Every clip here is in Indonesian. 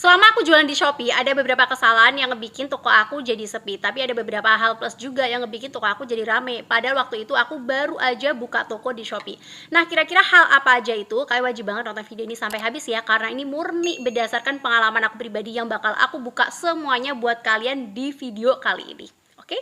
Selama aku jualan di Shopee, ada beberapa kesalahan yang ngebikin toko aku jadi sepi. Tapi ada beberapa hal plus juga yang ngebikin toko aku jadi rame. Padahal waktu itu aku baru aja buka toko di Shopee. Nah, kira-kira hal apa aja itu? Kalian wajib banget nonton video ini sampai habis ya. Karena ini murni berdasarkan pengalaman aku pribadi yang bakal aku buka semuanya buat kalian di video kali ini. Oke?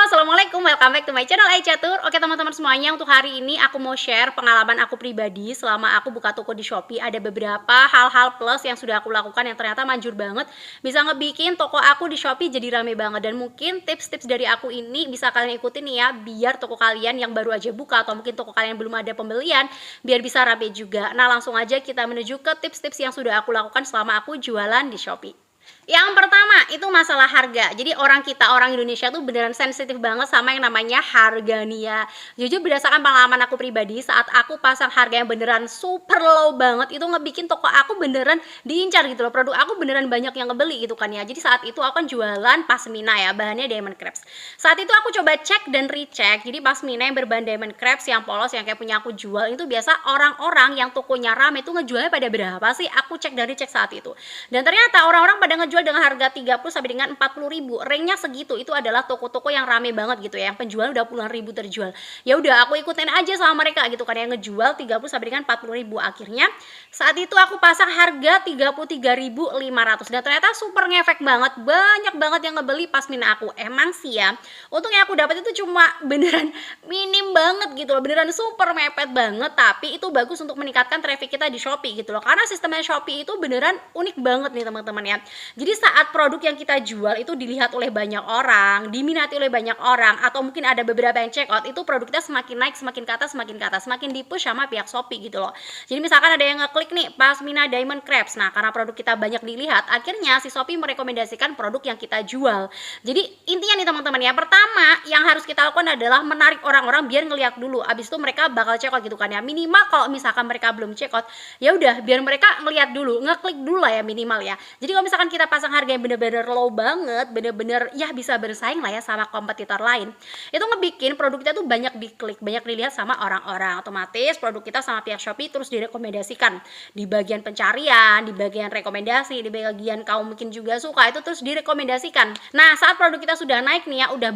Assalamualaikum, welcome back to my channel Aicatur. Oke teman-teman semuanya, untuk hari ini aku mau share pengalaman aku pribadi selama aku buka toko di Shopee. Ada beberapa hal-hal plus yang sudah aku lakukan yang ternyata manjur banget, bisa ngebikin toko aku di Shopee jadi rame banget. Dan mungkin tips-tips dari aku ini bisa kalian ikutin nih ya, biar toko kalian yang baru aja buka atau mungkin toko kalian belum ada pembelian, biar bisa rame juga. Nah, langsung aja kita menuju ke tips-tips yang sudah aku lakukan selama aku jualan di Shopee. Yang pertama itu masalah harga. Jadi orang Indonesia tuh beneran sensitif banget sama yang namanya harga nih ya. Jujur berdasarkan pengalaman aku pribadi, saat aku pasang harga yang beneran super low banget, itu ngebikin toko aku beneran diincar gitu loh. Produk aku beneran banyak yang ngebeli gitu kan ya. Jadi saat itu aku kan jualan pasmina ya, bahannya diamond crepes. Saat itu aku coba cek dan recheck. Jadi pasmina yang berbahan diamond crepes yang polos yang kayak punya aku jual itu biasa orang-orang yang tokonya rame itu ngejualnya pada berapa sih? Aku cek dan recheck saat itu. Dan ternyata orang-orang pada ngejual dengan harga 30 sampai dengan 40 ribu, ringnya segitu. Itu adalah toko-toko yang rame banget gitu ya, yang penjual udah puluhan ribu terjual. Ya udah aku ikutin aja sama mereka gitu kan, yang ngejual 30 sampai dengan 40 ribu. Akhirnya saat itu aku pasang harga 33.500 dan ternyata super ngefek banget, banyak banget yang ngebeli pasmina aku. Emang sih ya, untung yang aku dapat itu cuma beneran minim banget gitu loh, beneran super mepet banget, tapi itu bagus untuk meningkatkan traffic kita di Shopee gitu loh, karena sistemnya Shopee itu beneran unik banget nih teman-teman ya. Jadi saat produk yang kita jual itu dilihat oleh banyak orang, diminati oleh banyak orang, atau mungkin ada beberapa yang check out, itu produk kita semakin naik, semakin ke atas, semakin di-push sama pihak Shopee gitu loh. Jadi misalkan ada yang ngeklik nih pasmina diamond crepes, nah karena produk kita banyak dilihat, akhirnya si Shopee merekomendasikan produk yang kita jual. Jadi intinya nih teman-teman ya, pertama yang harus kita lakukan adalah menarik orang-orang biar ngeliat dulu, abis itu mereka bakal check out gitu kan ya. Minimal kalau misalkan mereka belum check out, ya udah biar mereka ngeliat dulu, ngeklik dulu lah ya minimal ya. Jadi kalau misalkan kita pasang harga yang bener-bener low banget, bener-bener ya bisa bersaing lah ya sama kompetitor lain, itu ngebikin produk kita tuh banyak diklik, banyak dilihat sama orang-orang. Otomatis produk kita sama pihak Shopee terus direkomendasikan di bagian pencarian, di bagian rekomendasi, di bagian kamu mungkin juga suka, itu terus direkomendasikan. Nah saat produk kita sudah naik nih ya, udah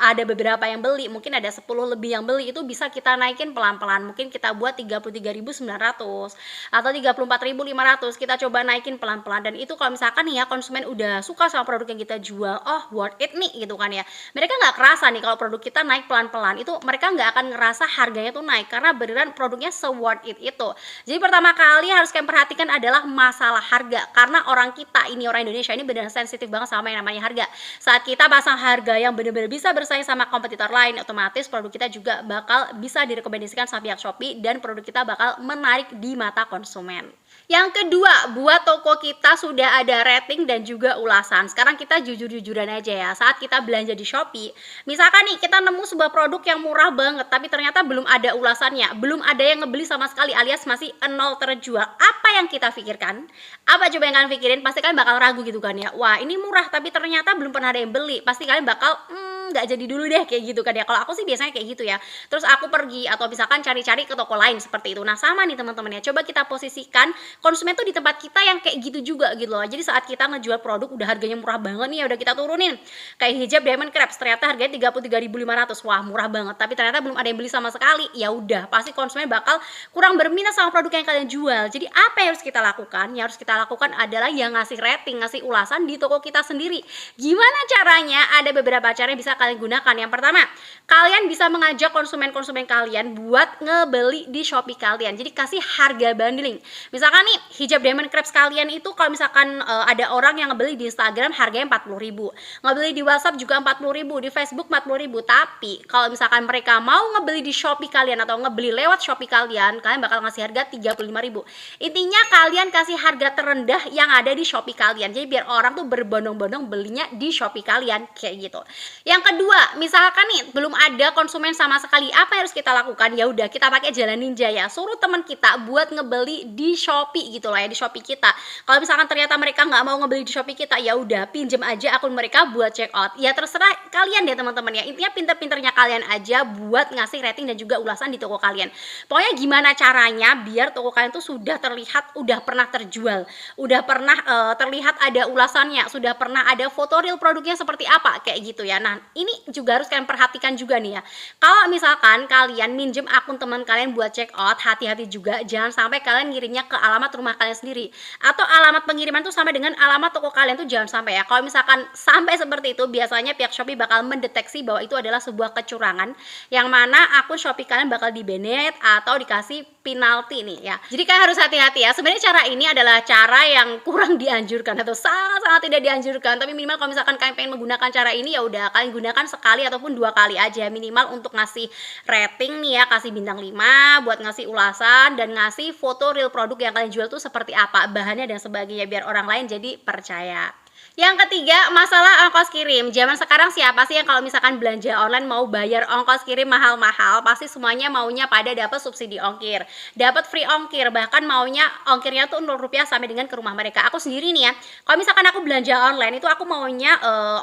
ada beberapa yang beli, mungkin ada 10 lebih yang beli, itu bisa kita naikin pelan-pelan. Mungkin kita buat 33.900 atau 34.500, kita coba naikin pelan-pelan. Dan itu kalau misalkan nih ya konsumen udah suka sama produk yang kita jual, oh worth it nih gitu kan ya, mereka nggak kerasa nih kalau produk kita naik pelan-pelan, itu mereka nggak akan ngerasa harganya tuh naik karena beneran produknya se-worth it itu. Jadi pertama kali harus kalian perhatikan adalah masalah harga, karena orang Indonesia ini beneran sensitif banget sama yang namanya harga. Saat kita pasang harga yang bener-bener bisa bersaing sama kompetitor lain, otomatis produk kita juga bakal bisa direkomendasikan sama pihak Shopee dan produk kita bakal menarik di mata konsumen. Yang kedua, buat toko kita sudah ada rating dan juga ulasan. Sekarang kita jujur-jujuran aja ya, saat kita belanja di Shopee, misalkan nih kita nemu sebuah produk yang murah banget, tapi ternyata belum ada ulasannya, belum ada yang ngebeli sama sekali alias masih nol terjual. Apa yang kita pikirkan? Apa coba yang kalian pikirin? Pasti kalian bakal ragu gitu kan ya, wah ini murah tapi ternyata belum pernah ada yang beli. Pasti kalian bakal, nggak jadi dulu deh kayak gitu kan ya. Kalau aku sih biasanya kayak gitu ya, terus aku pergi atau misalkan cari-cari ke toko lain seperti itu. Nah sama nih teman-teman ya, coba kita posisikan konsumen tuh di tempat kita yang kayak gitu juga gitu loh. Jadi saat kita ngejual produk udah harganya murah banget nih ya, udah kita turunin kayak hijab diamond crepes, ternyata harganya 33.500, wah murah banget, tapi ternyata belum ada yang beli sama sekali, ya udah pasti konsumen bakal kurang berminat sama produk yang kalian jual. Jadi apa yang harus kita lakukan? Yang harus kita lakukan adalah yang ngasih rating, ngasih ulasan di toko kita sendiri. Gimana caranya? Ada beberapa cara yang bisa kalian gunakan. Yang pertama, kalian bisa mengajak konsumen-konsumen kalian buat ngebeli di Shopee kalian. Jadi kasih harga bundling. Misalkan nih hijab diamond crepes kalian itu kalau misalkan ada orang yang ngebeli di Instagram harganya 40.000, ngebeli di WhatsApp juga 40.000, di Facebook 40.000. Tapi kalau misalkan mereka mau ngebeli di Shopee kalian atau ngebeli lewat Shopee kalian bakal ngasih harga 35.000. Intinya kalian kasih harga terendah yang ada di Shopee kalian. Jadi biar orang tuh berbondong-bondong belinya di Shopee kalian kayak gitu. Yang Yang kedua, misalkan nih belum ada konsumen sama sekali, apa yang harus kita lakukan? Ya udah, kita pakai jalan ninja ya. Suruh teman kita buat ngebeli di Shopee gitu lah ya, di Shopee kita. Kalau misalkan ternyata mereka nggak mau ngebeli di Shopee kita, ya udah pinjem aja akun mereka buat check out. Ya terserah kalian deh teman-teman ya. Intinya pinter-pinternya kalian aja buat ngasih rating dan juga ulasan di toko kalian. Pokoknya gimana caranya biar toko kalian tuh sudah terlihat udah pernah terjual, udah pernah terlihat ada ulasannya, sudah pernah ada foto real produknya seperti apa kayak gitu ya. Nah, ini juga harus kalian perhatikan juga nih ya. Kalau misalkan kalian minjem akun teman kalian buat check out, hati-hati juga jangan sampai kalian ngirimnya ke alamat rumah kalian sendiri. Atau alamat pengiriman tuh sampai dengan alamat toko kalian tuh jangan sampai ya. Kalau misalkan sampai seperti itu, biasanya pihak Shopee bakal mendeteksi bahwa itu adalah sebuah kecurangan yang mana akun Shopee kalian bakal di-banned atau dikasih penalti nih ya. Jadi kalian harus hati-hati ya. Sebenarnya cara ini adalah cara yang kurang dianjurkan atau sangat-sangat tidak dianjurkan. Tapi minimal kalau misalkan kalian pengen menggunakan cara ini ya udah kalian gunakan sekali ataupun 2 kali aja minimal untuk ngasih rating nih ya, kasih bintang 5 buat ngasih ulasan dan ngasih foto real produk yang kalian jual tuh seperti apa, bahannya dan sebagainya biar orang lain jadi percaya. Yang ketiga, masalah ongkos kirim. Zaman sekarang siapa sih yang kalau misalkan belanja online mau bayar ongkos kirim mahal-mahal? Pasti semuanya maunya pada dapat subsidi ongkir, dapat free ongkir, bahkan maunya ongkirnya tuh 0 rupiah sampai dengan ke rumah mereka. Aku sendiri nih ya, kalau misalkan aku belanja online itu aku maunya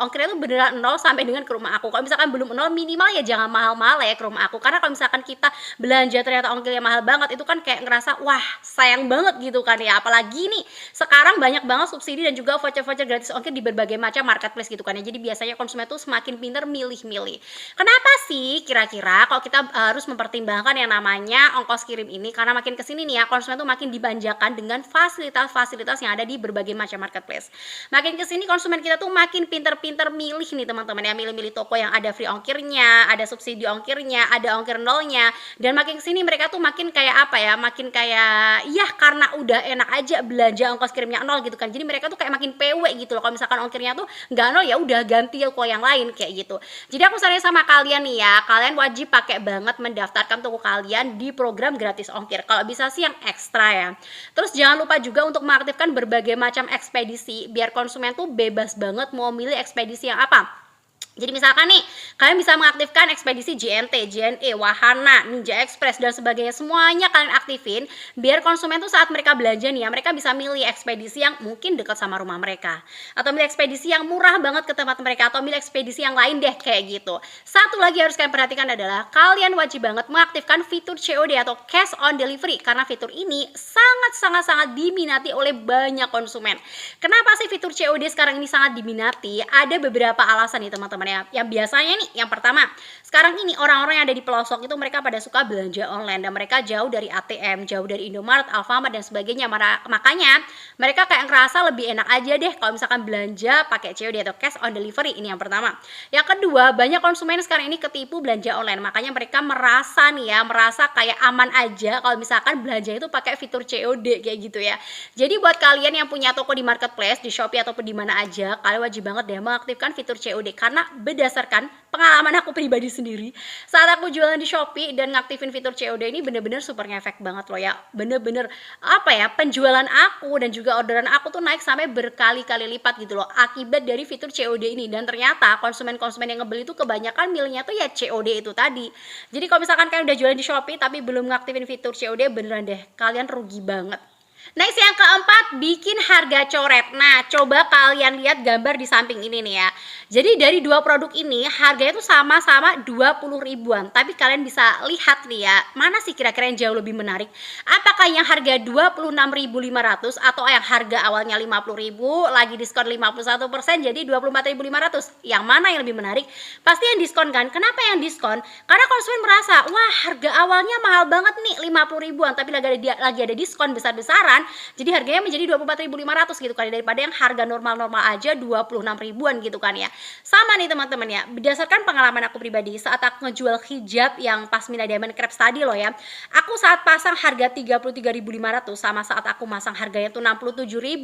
ongkirnya tuh beneran 0 sampai dengan ke rumah aku. Kalau misalkan belum 0 minimal ya jangan mahal-mahal ya ke rumah aku. Karena kalau misalkan kita belanja ternyata ongkirnya mahal banget itu kan kayak ngerasa wah sayang banget gitu kan ya. Apalagi nih sekarang banyak banget subsidi dan juga voucher-voucher gratis ongkir di berbagai macam marketplace gitu kan ya. Jadi biasanya konsumen tuh semakin pinter milih-milih. Kenapa sih kira-kira kalau kita harus mempertimbangkan yang namanya ongkos kirim ini? Karena makin kesini nih ya konsumen tuh makin dibanjakan dengan fasilitas-fasilitas yang ada di berbagai macam marketplace. Makin kesini konsumen kita tuh makin pinter-pinter milih nih teman-teman ya, milih-milih toko yang ada free ongkirnya, ada subsidi ongkirnya, ada ongkir nolnya. Dan makin kesini mereka tuh makin kayak apa ya, makin kayak ya karena udah enak aja belanja ongkos kirimnya 0 gitu kan. Jadi mereka tuh kayak makin PW gitu loh. Kalau misalkan ongkirnya tuh nggak 0 ya udah ganti toko yang lain kayak gitu. Jadi aku saranin sama kalian nih ya, kalian wajib pakai banget mendaftarkan toko kalian di program gratis ongkir. Kalau bisa sih yang ekstra ya. Terus jangan lupa juga untuk mengaktifkan berbagai macam ekspedisi biar konsumen tuh bebas banget mau milih ekspedisi yang apa. Jadi misalkan nih, kalian bisa mengaktifkan ekspedisi JNT, JNE, Wahana, Ninja Express, dan sebagainya. Semuanya kalian aktifin, biar konsumen tuh saat mereka belanja nih ya, mereka bisa milih ekspedisi yang mungkin dekat sama rumah mereka. Atau milih ekspedisi yang murah banget ke tempat mereka, atau milih ekspedisi yang lain deh, kayak gitu. Satu lagi harus kalian perhatikan adalah, kalian wajib banget mengaktifkan fitur COD atau Cash on Delivery, karena fitur ini sangat-sangat diminati oleh banyak konsumen. Kenapa sih fitur COD sekarang ini sangat diminati? Ada beberapa alasan nih teman-teman ya. Yang biasanya nih, yang pertama, sekarang ini orang-orang yang ada di pelosok itu mereka pada suka belanja online dan mereka jauh dari ATM, jauh dari Indomaret, Alfamart dan sebagainya. Makanya mereka kayak ngerasa lebih enak aja deh kalau misalkan belanja pakai COD atau cash on delivery. Ini yang pertama. Yang kedua, banyak konsumen sekarang ini ketipu belanja online. Makanya mereka merasa nih ya, merasa kayak aman aja kalau misalkan belanja itu pakai fitur COD kayak gitu ya. Jadi buat kalian yang punya toko di marketplace, di Shopee ataupun di mana aja, kalian wajib banget deh mengaktifkan fitur COD karena berdasarkan pengalaman aku pribadi sendiri saat aku jualan di Shopee dan ngaktifin fitur COD ini bener-bener super ngefek banget loh ya, bener-bener apa ya, penjualan aku dan juga orderan aku tuh naik sampai berkali-kali lipat gitu loh akibat dari fitur COD ini. Dan ternyata konsumen-konsumen yang ngebeli itu kebanyakan milihnya tuh ya COD itu tadi. Jadi kalau misalkan kalian udah jualan di Shopee tapi belum ngaktifin fitur COD, beneran deh kalian rugi banget. Next yang keempat, bikin harga coret. Nah, coba kalian lihat gambar di samping ini nih ya. Jadi dari dua produk ini harganya tuh sama-sama 20 ribuan. Tapi kalian bisa lihat nih ya, mana sih kira-kira yang jauh lebih menarik? Apakah yang harga 26.500 atau yang harga awalnya 50.000 lagi diskon 51% jadi 24.500? Yang mana yang lebih menarik? Pasti yang diskon kan? Kenapa yang diskon? Karena konsumen merasa, wah harga awalnya mahal banget nih 50 ribuan tapi lagi ada diskon besar-besaran. Jadi harganya menjadi 24.500 gitu kan, daripada yang harga normal-normal aja 26 ribuan gitu kan ya. Sama nih teman-teman ya, berdasarkan pengalaman aku pribadi saat aku ngejual hijab yang pasmina diamond crepes tadi loh ya. Aku saat pasang harga 33.500 sama saat aku masang harganya tuh 67.000,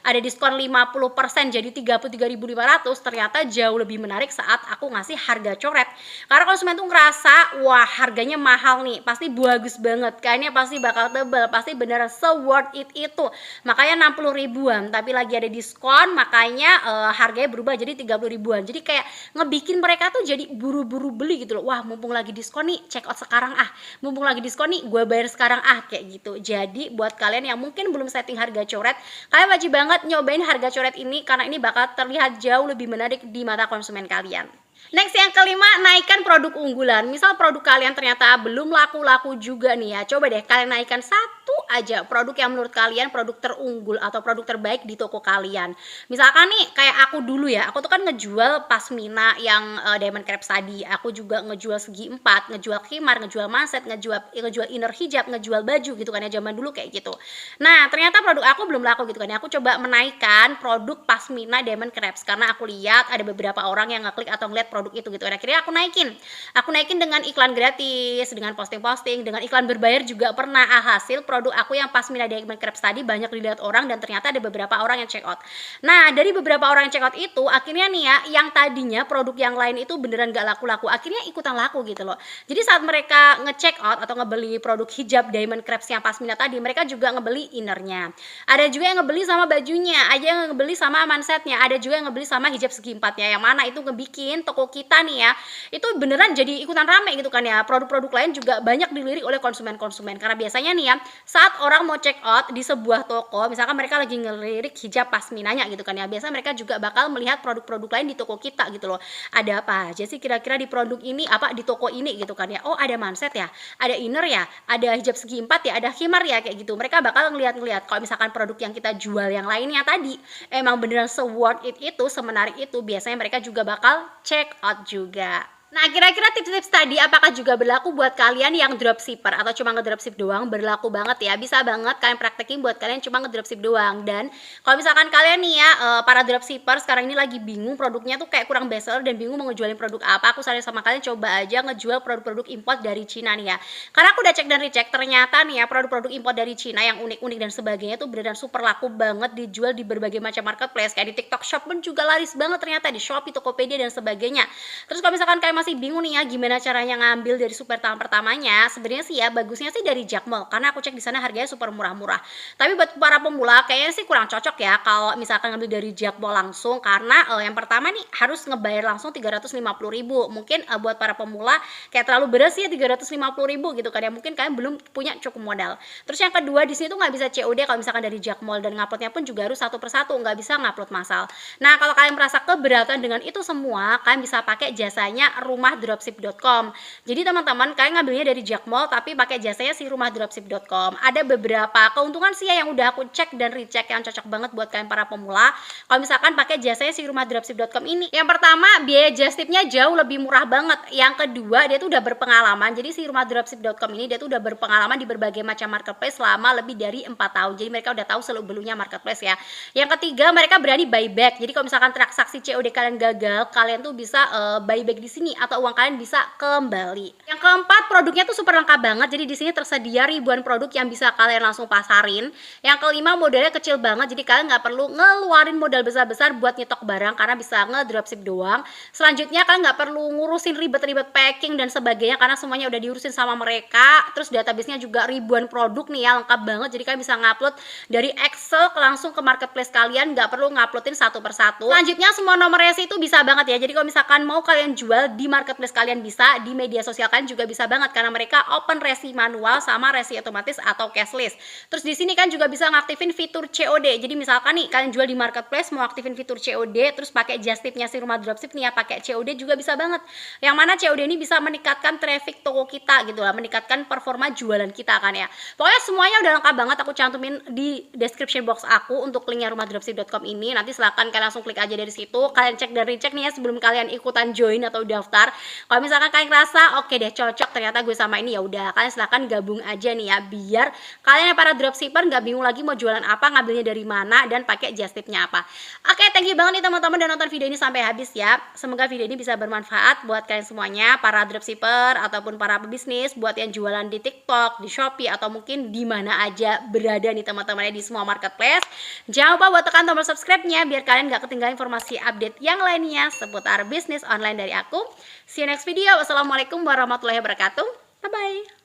ada diskon 50% jadi 33.500, ternyata jauh lebih menarik saat aku ngasih harga coret. Karena konsumen tuh ngerasa, wah harganya mahal nih, pasti bagus banget, kayaknya pasti bakal tebal, pasti beneran worth se-worth it itu. Makanya 60 ribuan, tapi lagi ada diskon, makanya harganya berubah jadi 30 ribuan. Jadi kayak ngebikin mereka tuh jadi buru-buru beli gitu loh. Wah, mumpung lagi diskon nih, check out sekarang ah. Mumpung lagi diskon nih, gue bayar sekarang ah, kayak gitu. Jadi buat kalian yang mungkin belum setting harga coret, kalian wajib banget nyobain harga coret ini karena ini bakal terlihat jauh lebih menarik di mata konsumen kalian. Next yang kelima, naikkan produk unggulan. Misal produk kalian ternyata belum laku-laku juga nih ya. Coba deh kalian naikkan satu aja produk yang menurut kalian produk terunggul atau produk terbaik di toko kalian. Misalkan nih kayak aku dulu ya, aku tuh kan ngejual pasmina yang diamond crepes tadi. Aku juga ngejual segi 4, ngejual khimar, ngejual manset, ngejual inner hijab, ngejual baju gitu kan ya, zaman dulu kayak gitu. Nah, ternyata produk aku belum laku gitu kan ya. Aku coba menaikkan produk pasmina diamond crepes karena aku lihat ada beberapa orang yang ngeklik atau ngeliat produk itu gitu. Akhirnya aku naikin dengan iklan gratis, dengan posting-posting, dengan iklan berbayar juga pernah. Alhasil produk aku yang pasmina diamond crepes tadi banyak dilihat orang dan ternyata ada beberapa orang yang check out. Nah, dari beberapa orang yang check out itu akhirnya nih ya, yang tadinya produk yang lain itu beneran gak laku-laku, akhirnya ikutan laku gitu loh. Jadi saat mereka nge-check out atau ngebeli produk hijab diamond crepes yang pasmina tadi, mereka juga ngebeli innernya. Ada juga yang ngebeli sama bajunya, ada yang ngebeli sama mansetnya, ada juga yang ngebeli sama hijab segi 4-nya. Yang mana itu ngebikin toko kita nih ya, itu beneran jadi ikutan rame gitu kan ya. Produk-produk lain juga banyak dilirik oleh konsumen-konsumen. Karena biasanya nih ya, saat orang mau check out di sebuah toko, misalkan mereka lagi ngelirik hijab pasminanya gitu kan ya, biasa mereka juga bakal melihat produk-produk lain di toko kita gitu loh. Ada apa aja sih kira-kira di produk ini, apa di toko ini gitu kan ya. Oh, ada manset ya, ada inner ya, ada hijab segi 4 ya, ada khimar ya, kayak gitu. Mereka bakal ngeliat-ngeliat kalau misalkan produk yang kita jual yang lainnya tadi emang beneran se-worth it itu, semenarik itu, biasanya mereka juga bakal check out juga. Nah, kira-kira tips-tips tadi apakah juga berlaku buat kalian yang dropshipper atau cuma ngedropship doang? Berlaku banget ya, bisa banget kalian praktekin buat kalian cuma ngedropship doang. Dan kalau misalkan kalian nih ya, para dropshipper sekarang ini lagi bingung produknya tuh kayak kurang bestseller dan bingung mau ngejualin produk apa, aku saran sama kalian coba aja ngejual produk-produk import dari Cina nih ya. Karena aku udah cek dan recheck, ternyata nih ya produk-produk import dari Cina yang unik-unik dan sebagainya tuh beneran super laku banget, dijual di berbagai macam marketplace, kayak di TikTok Shop pun juga laris banget ternyata, di Shopee, Tokopedia dan sebagainya. Terus kalau misalkan kalian masih bingung nih ya gimana caranya ngambil dari super tahun pertamanya, sebenarnya sih ya bagusnya sih dari Jakmall karena aku cek di sana harganya super murah-murah. Tapi buat para pemula kayaknya sih kurang cocok ya kalau misalkan ngambil dari Jakmall langsung, karena yang pertama nih harus ngebayar langsung 350.000. Mungkin buat para pemula kayak terlalu berat sih ya 350.000 gitu kan ya, mungkin kalian belum punya cukup modal. Terus yang kedua di sini tuh nggak bisa COD kalau misalkan dari Jakmall, dan nguploadnya pun juga harus satu persatu, nggak bisa ngupload massal. Nah, kalau kalian merasa keberatan dengan itu semua, kalian bisa pakai jasanya rumah-dropship.com. Jadi teman-teman kalian ngambilnya dari Jakmall tapi pakai jasanya si rumah-dropship.com. Ada beberapa keuntungan sih ya yang udah aku cek dan recheck yang cocok banget buat kalian para pemula kalau misalkan pakai jasanya si rumah-dropship.com ini. Yang pertama, biaya just tip-nya jauh lebih murah banget. Yang kedua, dia tuh udah berpengalaman. Jadi si rumah-dropship.com ini dia tuh udah berpengalaman di berbagai macam marketplace selama lebih dari 4 tahun. Jadi mereka udah tahu seluk-beluknya marketplace ya. Yang ketiga, mereka berani buyback. Jadi kalau misalkan transaksi COD kalian gagal, kalian tuh bisa buyback di sini atau uang kalian bisa kembali. Yang keempat, produknya tuh super lengkap banget. Jadi di sini tersedia ribuan produk yang bisa kalian langsung pasarin. Yang kelima, modalnya kecil banget. Jadi kalian nggak perlu ngeluarin modal besar-besar buat nyetok barang karena bisa ngedropship doang. Selanjutnya kalian nggak perlu ngurusin ribet-ribet packing dan sebagainya karena semuanya udah diurusin sama mereka. Terus database-nya juga ribuan produk nih ya, lengkap banget. Jadi kalian bisa ngupload dari Excel langsung ke marketplace kalian, nggak perlu nguploadin satu persatu. Selanjutnya semua nomor resi itu bisa banget ya. Jadi kalau misalkan mau kalian jual di marketplace kalian bisa, di media sosial kalian juga bisa banget karena mereka open resi manual sama resi otomatis atau cashless. Terus di sini kan juga bisa ngaktifin fitur COD. Jadi misalkan nih kalian jual di marketplace mau aktifin fitur COD terus pakai just tip-nya si rumah dropship nih ya, pakai COD juga bisa banget. Yang mana COD ini bisa meningkatkan traffic toko kita gitu lah, meningkatkan performa jualan kita kan ya. Pokoknya semuanya udah lengkap banget, aku cantumin di description box aku untuk linknya rumah-dropship.com ini. Nanti silahkan kalian langsung klik aja dari situ, kalian cek dan recheck nih ya sebelum kalian ikutan join atau daftar. Kalau misalkan kalian ngerasa oke deh cocok ternyata gue sama ini, ya udah kalian silahkan gabung aja nih ya, biar kalian yang para dropshipper nggak bingung lagi mau jualan apa, ngambilnya dari mana, dan pakai just tip-nya apa. Oke, thank you banget nih teman-teman udah nonton video ini sampai habis ya. Semoga video ini bisa bermanfaat buat kalian semuanya, para dropshipper ataupun para pebisnis, buat yang jualan di TikTok, di Shopee, atau mungkin di mana aja berada nih teman-temannya di semua marketplace. Jangan lupa buat tekan tombol subscribe-nya biar kalian nggak ketinggalan informasi update yang lainnya seputar bisnis online dari aku. See you next video. Wassalamualaikum warahmatullahi wabarakatuh. Bye-bye.